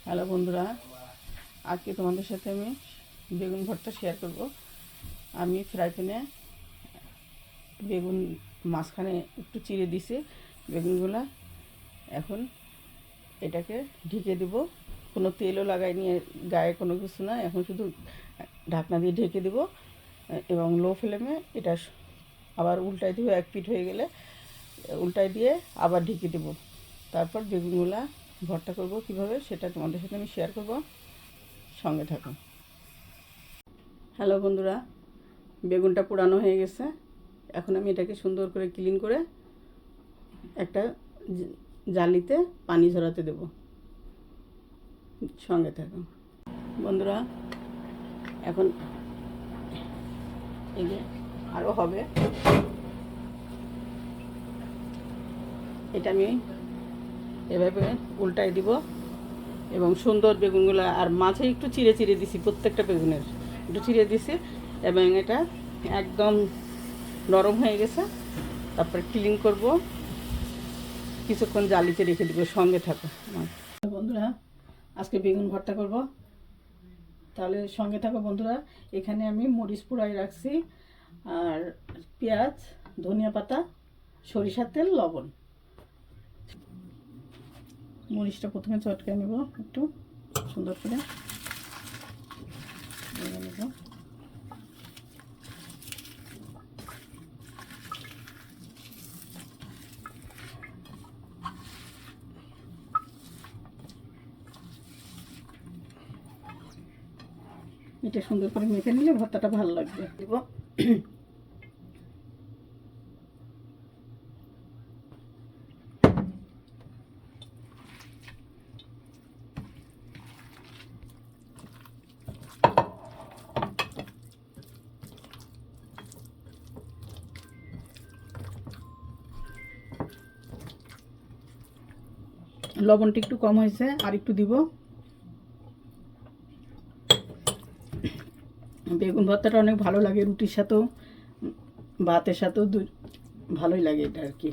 Hello বন্ধুরা, আজকে তোমাদের সাথে আমি বেগুন ভর্তা শেয়ার করব। আমি ফ্রাই প্যানে বেগুন মাঝখানে একটু চিড়ে দিছি বেগুনগুলা। এখন এটাকে ঢেকে দেব, কোনো তেলও লাগাই নিয়ে গায়ে কোনো কিছু না। এখন শুধু ঢাকনা দিয়ে ঢেকে দেব এবং লো ফ্লেমে এটা আবার উল্টাই দেবো। এক পিঠ হয়ে গেলে উল্টাই দিয়ে আবার ঢেকে দেব। তারপর বেগুনগুলা ভর্তা করব কিভাবে সেটা তোমাদের সাথে আমি শেয়ার করব, সঙ্গে থাকুন। হ্যালো বন্ধুরা, বেগুনটা পোড়ানো হয়ে গেছে। এখন আমি এটাকে সুন্দর করে ক্লিন করে একটা জালিতে পানি ঝরাতে দেব, সঙ্গে থাকুন বন্ধুরা। এখন এই যে আরও হবে, এটা আমি এভাবে উল্টাই দিব এবং সুন্দর বেগুনগুলো, আর মাঝে একটু চিড়ে চিড়ে দিছি, প্রত্যেকটা বেগুনের একটু চিড়ে দিছি এবং এটা একদম নরম হয়ে গেছে। তারপরে ক্লিন করব, কিছুক্ষণ জালিতে রেখে দেবো, সঙ্গে থাকো বন্ধুরা। আজকে বেগুন ভর্তা করব, তাহলে সঙ্গে থাকো বন্ধুরা। এখানে আমি মরিচ পোড়াই রাখছি, আর পেঁয়াজ, ধনিয়া পাতা, সরিষার তেল, লবণ। মরিচটা প্রথমে চটকে নেব একটু সুন্দর করে নেব। এটা সুন্দর করে মেখে নিলে ভর্তাটা ভালো লাগবে। দেব লবণটা একটু কম হয়েছে, আর একটু দিব। বেগুন ভর্তাটা অনেক ভালো লাগে, রুটির সাথেও ভাতের সাথেও ভালোই লাগে এটা আর কি।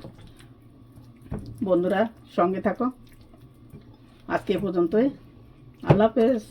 বন্ধুরা সঙ্গে থাকো, আজকে এ পর্যন্তই। আল্লাহ হাফেজ।